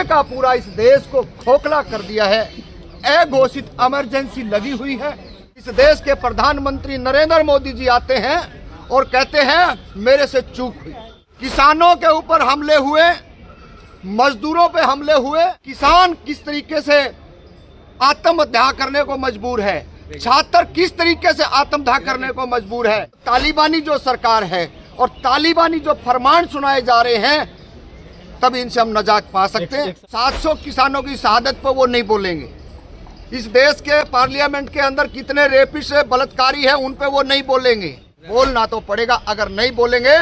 पूरे का पूरा इस देश को खोखला कर दिया है। अघोषित इमरजेंसी लगी हुई है। इस देश के प्रधानमंत्री नरेंद्र मोदी जी आते हैं और कहते हैं मेरे से चूक हुई। किसानों के ऊपर हमले हुए, मजदूरों पे हमले हुए, किसान किस तरीके से आत्महत्या करने को मजबूर है, छात्र किस तरीके से आत्महत्या करने को मजबूर है। तालिबानी जो सरकार है और तालिबानी जो फरमान सुनाए जा रहे हैं, तब इनसे हम नजात पा सकते हैं। 700 किसानों की शहादत पर वो नहीं बोलेंगे। इस देश के पार्लियामेंट के अंदर कितने रेपिस्ट बलात्कारी हैं, उन पे वो नहीं बोलेंगे। बोलना तो पड़ेगा, अगर नहीं बोलेंगे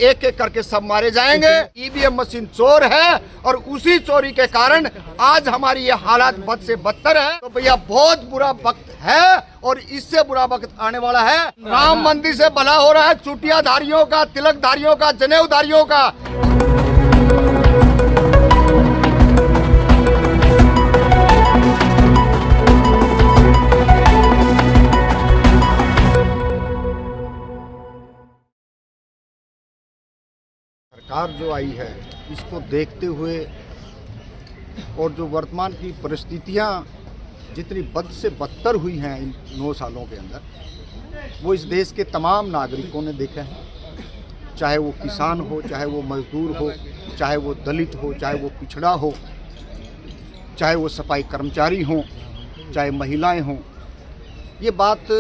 एक एक करके सब मारे जाएंगे। ईवीएम मशीन चोर है और उसी चोरी के कारण आज हमारी ये हालात बद से बदतर है। तो भैया बहुत बुरा वक्त है और इससे बुरा वक्त आने वाला है। राम मंदिर से भला हो रहा है चुटियाधारियों का, तिलकधारियों का, जनेऊधारियों का। सरकार जो आई है, इसको देखते हुए और जो वर्तमान की परिस्थितियां जितनी बद से बदतर हुई हैं इन 9 सालों के अंदर, वो इस देश के तमाम नागरिकों ने देखा है। चाहे वो किसान हो, चाहे वो मजदूर हो, चाहे वो दलित हो, चाहे वो पिछड़ा हो, चाहे वो सफाई कर्मचारी हों, चाहे महिलाएं हों। ये बात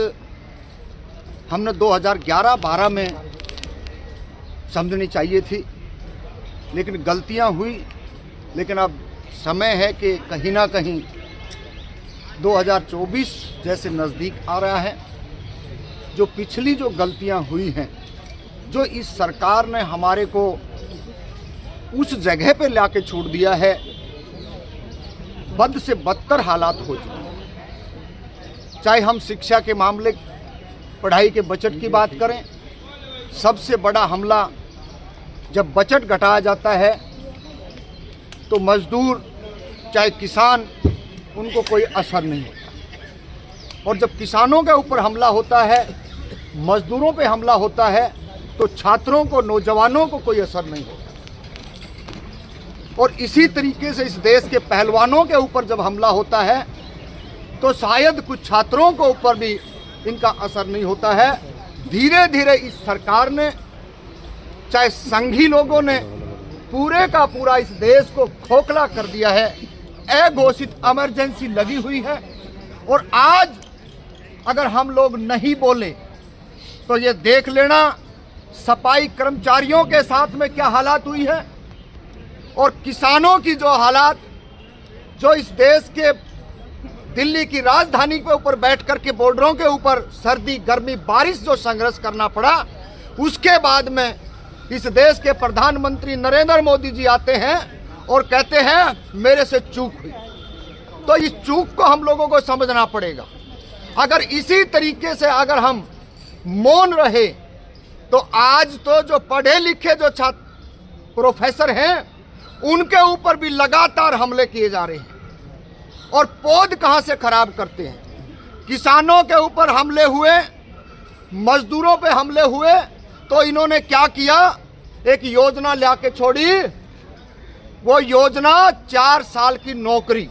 हमने 2011-12 में समझनी चाहिए थी, लेकिन गलतियां हुई। लेकिन अब समय है कि कहीं ना कहीं 2024 जैसे नज़दीक आ रहा है। जो पिछली जो गलतियां हुई हैं, जो इस सरकार ने हमारे को उस जगह पे लाके छोड़ दिया है, बद से बदतर हालात हो चुके। चाहे हम शिक्षा के मामले, पढ़ाई के बजट की बात करें, सबसे बड़ा हमला जब बजट घटाया जाता है तो मजदूर चाहे किसान, उनको कोई असर नहीं होता। और जब किसानों के ऊपर हमला होता है, मजदूरों पे हमला होता है, तो छात्रों को, नौजवानों को कोई असर नहीं होता। और इसी तरीके से इस देश के पहलवानों के ऊपर जब हमला होता है, तो शायद कुछ छात्रों के ऊपर भी इनका असर नहीं होता है। धीरे धीरे इस सरकार ने, चाहे संघी लोगों ने, पूरे का पूरा इस देश को खोखला कर दिया है। अघोषित इमरजेंसी लगी हुई है। और आज अगर हम लोग नहीं बोले तो ये देख लेना सफाई कर्मचारियों के साथ में क्या हालात हुई है, और किसानों की जो हालात, जो इस देश के दिल्ली की राजधानी के ऊपर बैठ कर के बॉर्डरों के ऊपर सर्दी, गर्मी, बारिश जो संघर्ष करना पड़ा, उसके बाद में इस देश के प्रधानमंत्री नरेंद्र मोदी जी आते हैं और कहते हैं मेरे से चूक हुई। तो इस चूक को हम लोगों को समझना पड़ेगा। अगर इसी तरीके से अगर हम मौन रहे तो आज तो जो पढ़े लिखे जो छात्र प्रोफेसर हैं, उनके ऊपर भी लगातार हमले किए जा रहे हैं। और पौध कहां से खराब करते हैं। किसानों के ऊपर हमले हुए, मजदूरों पे हमले हुए, तो इन्होंने क्या किया, एक योजना लाके छोड़ी। वो योजना 4 साल की नौकरी।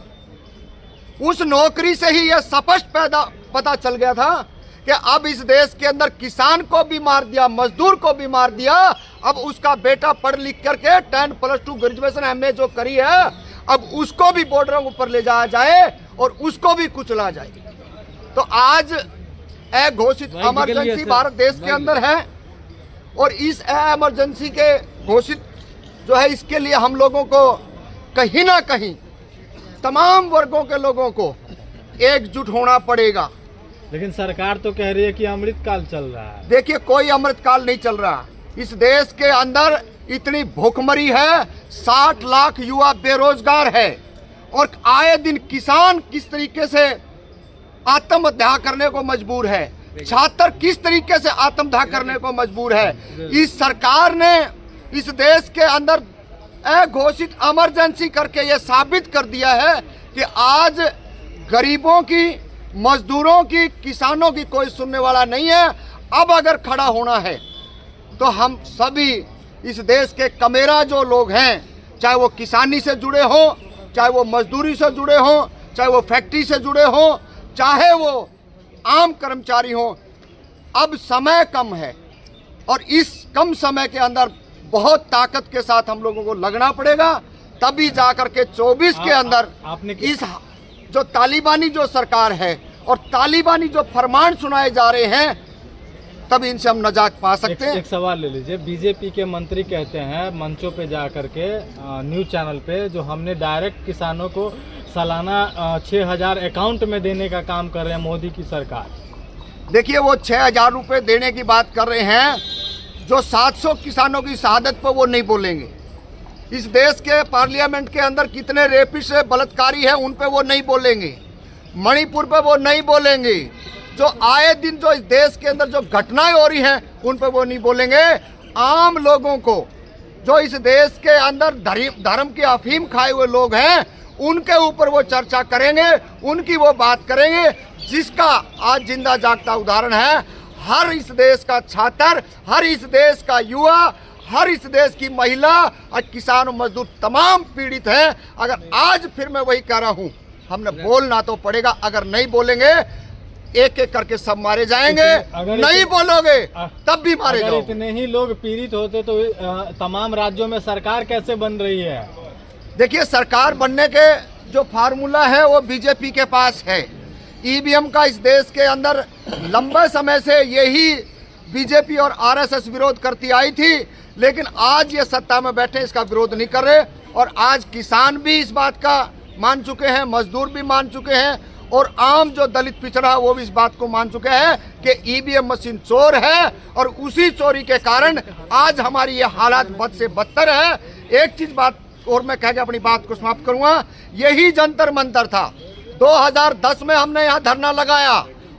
उस नौकरी से ही यह स्पष्ट पता चल गया था कि अब इस देश के अंदर किसान को भी मार दिया, मजदूर को भी मार दिया। अब उसका बेटा पढ़ लिख करके 10+2 ग्रेजुएशन MA जो करी है, अब उसको भी बॉर्डरों ऊपर ले जाया जाए और उसको भी कुचला जाए। तो आज अघोषित इमरजेंसी भारत देश के अंदर है। और इस इमरजेंसी के घोषित जो है, इसके लिए हम लोगों को कहीं ना कहीं तमाम वर्गों के लोगों को एकजुट होना पड़ेगा। लेकिन सरकार तो कह रही है कि अमृतकाल चल रहा है। देखिए, कोई अमृतकाल नहीं चल रहा। इस देश के अंदर इतनी भूखमरी है, 60 लाख युवा बेरोजगार है, और आए दिन किसान किस तरीके से आत्महत्या करने को मजबूर है, छात्र किस तरीके से आत्महत्या करने को मजबूर है। इस सरकार ने इस देश के अंदर अघोषित इमरजेंसी करके ये साबित कर दिया है कि आज गरीबों की, मजदूरों की, किसानों की कोई सुनने वाला नहीं है। अब अगर खड़ा होना है तो हम सभी इस देश के कमेरा जो लोग हैं, चाहे वो किसानी से जुड़े हों, चाहे वो मजदूरी से जुड़े हों, चाहे वो फैक्ट्री से जुड़े हों, चाहे वो आम कर्मचारी हों। अब समय कम है और इस कम समय के अंदर बहुत ताकत के साथ हम लोगों को लगना पड़ेगा, तभी जाकर के 24 के अंदर इस जो तालिबानी जो सरकार है और तालिबानी जो फरमान सुनाए जा रहे हैं, तब इनसे हम नजात पा सकते हैं। एक सवाल ले लीजिए। बीजेपी के मंत्री कहते हैं मंचों पे जा करके, न्यूज चैनल पे, जो हमने डायरेक्ट किसानों को सालाना 6,000 अकाउंट में देने का काम कर रहे हैं मोदी की सरकार। देखिए, वो 6,000 रुपये देने की बात कर रहे हैं, जो 700 किसानों की शहादत पर वो नहीं बोलेंगे। इस देश के पार्लियामेंट के अंदर कितने रेपिस्ट बलात्कारी हैं उन पे वो नहीं बोलेंगे। मणिपुर पे वो नहीं बोलेंगे। जो आए दिन जो इस देश के अंदर जो घटनाएं हो रही हैं उन पे वो नहीं बोलेंगे। आम लोगों को, जो इस देश के अंदर धर्म की अफीम खाए हुए लोग हैं, उनके ऊपर वो चर्चा करेंगे, उनकी वो बात करेंगे, जिसका आज जिंदा जागता उदाहरण है। हर इस देश का छात्र, हर इस देश का युवा, हर इस देश की महिला और किसान और मजदूर तमाम पीड़ित हैं। अगर आज फिर मैं वही कह रहा हूं, हमने बोलना तो पड़ेगा। अगर नहीं बोलेंगे एक एक करके सब मारे जाएंगे। नहीं बोलोगे तब भी मारे जाओगे। इतने ही लोग पीड़ित होते तो तमाम राज्यों में सरकार कैसे बन रही है? देखिए, सरकार बनने के जो फार्मूला है वो बीजेपी के पास है। ईवीएम का इस देश के अंदर लंबे समय से यही बीजेपी और आरएसएस विरोध करती आई थी, लेकिन आज ये सत्ता में बैठे इसका विरोध नहीं कर रहे। और आज किसान भी इस बात का मान चुके हैं, मजदूर भी मान चुके हैं, और आम जो दलित पिछड़ा वो भी इस बात को मान चुके हैं कि ईवीएम मशीन चोर है, और उसी चोरी के कारण आज हमारी ये हालात बद से बदतर है। एक चीज बात और मैं कह के अपनी बात को समाप्त करूंगा। यही जंतर मंतर था। 2010 में हमने यहाँ धरना लगाया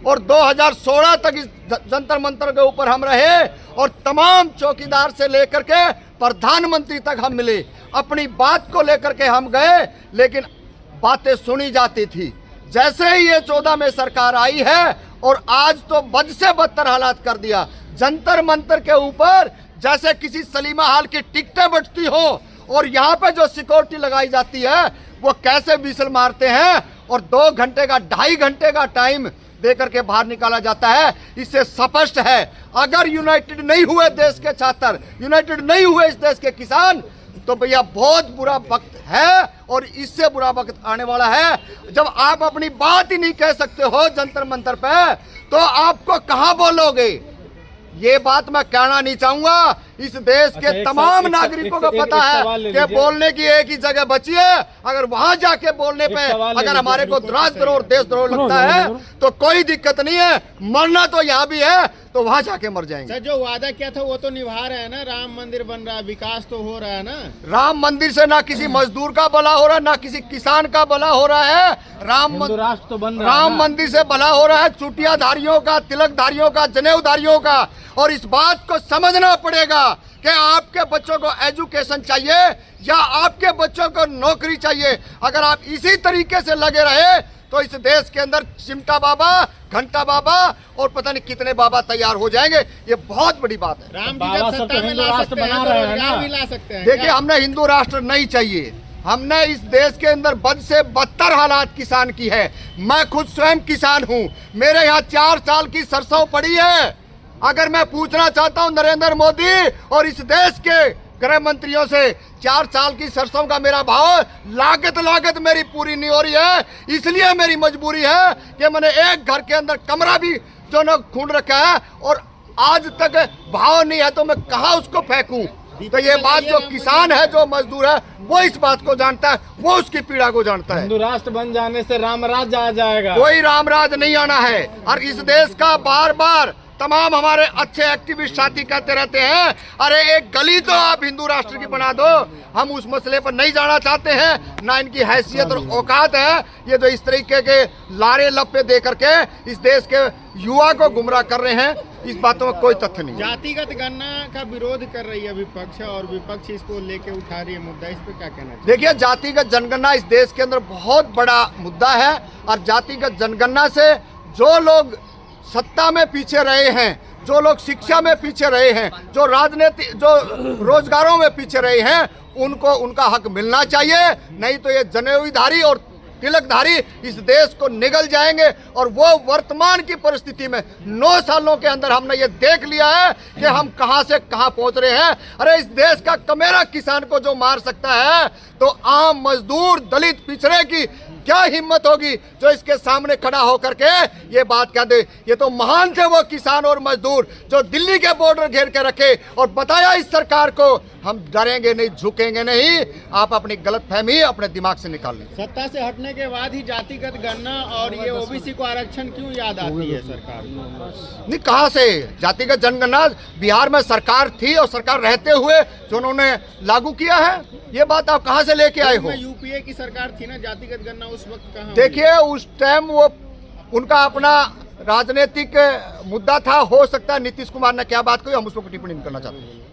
और 2016 तक इस जंतर मंतर के ऊपर हम रहे, और तमाम चौकीदार से लेकर के प्रधानमंत्री तक हम मिले, अपनी बात को लेकर के हम गए, लेकिन बातें सुनी जाती थी। जैसे ही ये 14 में सरकार आई है, और आज तो बद से बदतर हालात कर दिया। जंतर मंतर के ऊपर जैसे किसी सलीमा हाल की टिकटें बचती हो, और यहाँ पे जो सिक्योरिटी लगाई जाती है वो कैसे विसल मारते हैं, और 2 घंटे का 2.5 घंटे का टाइम देकर के बाहर निकाला जाता है। इससे स्पष्ट है, अगर यूनाइटेड नहीं हुए देश के छात्र, यूनाइटेड नहीं हुए इस देश के किसान, तो भैया बहुत बुरा वक्त है, और इससे बुरा वक्त आने वाला है। जब आप अपनी बात ही नहीं कह सकते हो जंतर मंतर पे, तो आपको कहां बोलोगे? ये बात मैं कहना नहीं चाहूंगा। इस देश के तमाम नागरिकों को पता है कि बोलने की एक ही जगह बची है। अगर वहां जाके बोलने पे अगर हमारे को राजद्रोह और देशद्रोह लगता है तो कोई दिक्कत नहीं है, मरना तो यहाँ भी है, तो वहां जाके मर जाएंगे। सर, जो वादा किया था वो तो निभा रहे हैं ना। राम मंदिर बन रहा है, विकास तो हो रहा है ना। राम मंदिर से ना किसी मजदूर का भला हो रहा है, ना किसी किसान का भला हो रहा है। राष्ट्र तो बन रहा है। राम मंदिर से भला हो रहा है चुटियाधारियों का, तिलकधारियों का, जनेऊधारियों का। और इस बात को समझना पड़ेगा कि आपके बच्चों को एजुकेशन चाहिए या आपके बच्चों को नौकरी चाहिए। अगर आप इसी तरीके से लगे रहे तो इस देश के अंदर चिमटा बाबा, घंटा बाबा और पता नहीं कितने बाबा तैयार हो जाएंगे। ये बहुत बड़ी बात है। राम जी जब सत्ता में ला सकते हैं तो रोजगार भी ला सकते हैं। देखिए, हमने हिंदू राष्ट्र नहीं चाहिए। हमने इस देश के अंदर बद से बदतर हालात किसान की है। मैं खुद स्वयं किसान हूँ। मेरे यहाँ 4 साल की सरसों पड़ी है। अगर मैं पूछना चाहता हूँ नरेंद्र मोदी और इस देश के गृह मंत्रियों से, 4 साल की सरसों का मेरा भाव लागत मेरी पूरी नहीं हो रही है। इसलिए मेरी मजबूरी है कि मैंने एक घर के अंदर कमरा भी जो न खूंद रखा है, और आज तक भाव नहीं है, तो मैं कहाँ उसको फेंकूं? तो ये बात जो किसान है, जो मजदूर है, वो इस बात को जानता है, वो उसकी पीड़ा को जानता है। हिंदू राष्ट्र बन जाने से रामराज आ जाएगा। कोई रामराज नहीं आना है। और इस देश का बार बार तमाम हमारे अच्छे एक्टिविस्ट साथी कहते रहते हैं, अरे एक गली तो आप हिंदू राष्ट्र की बना दो। हम उस मसले पर नहीं जाना चाहते हैं, ना इनकी हैसियत और औकात है। ये जो इस तरीके के लारे लप्पे दे करके इस देश के युवा को गुमराह कर रहे हैं, इस बातों में कोई तथ्य नहीं। जातिगत गणना का विरोध कर रही है विपक्ष, और विपक्ष इसको लेके उठा रही है मुद्दा। इस पर क्या कहना चाहिए? देखिए, जातिगत जनगणना इस देश के अंदर बहुत बड़ा मुद्दा है, और जातिगत जनगणना से जो लोग सत्ता में पीछे रहे हैं जो लोग शिक्षा में पीछे रहे हैं, जो राजनीति, जो रोजगारों में पीछे रहे हैं, उनको उनका हक मिलना चाहिए। नहीं तो ये जनेऊधारी और तिलकधारी इस देश को निगल जाएंगे। और वो वर्तमान की परिस्थिति में 9 सालों के अंदर हमने ये देख लिया है कि हम कहां से कहां पहुंच रहे हैं। अरे इस देश का कमेरा किसान को जो मार सकता है, तो आम मजदूर, दलित, पिछड़े की क्या हिम्मत होगी जो इसके सामने खड़ा होकर के ये बात कह दे। ये तो महान थे वो किसान और मजदूर जो दिल्ली के बॉर्डर घेर के रखे और बताया इस सरकार को हम डरेंगे नहीं, झुकेंगे नहीं। आप अपनी गलतफहमी अपने दिमाग से निकाल लें। सत्ता से हटने के बाद ही जातिगत गणना और ये ओबीसी को आरक्षण क्यों याद आती है सरकार को? नहीं, कहाँ से जातिगत जनगणना बिहार में सरकार थी और सरकार रहते हुए जो उन्होंने लागू किया है, ये बात आप कहाँ से लेके आए हो? यूपीए की सरकार थी ना, जातिगत गणना उस वक्त कहाँ? देखिए उस टाइम वो उनका अपना राजनीतिक मुद्दा था। हो सकता है नीतीश कुमार ने क्या बात कही, हम उस पर टिप्पणी नहीं करना चाहते।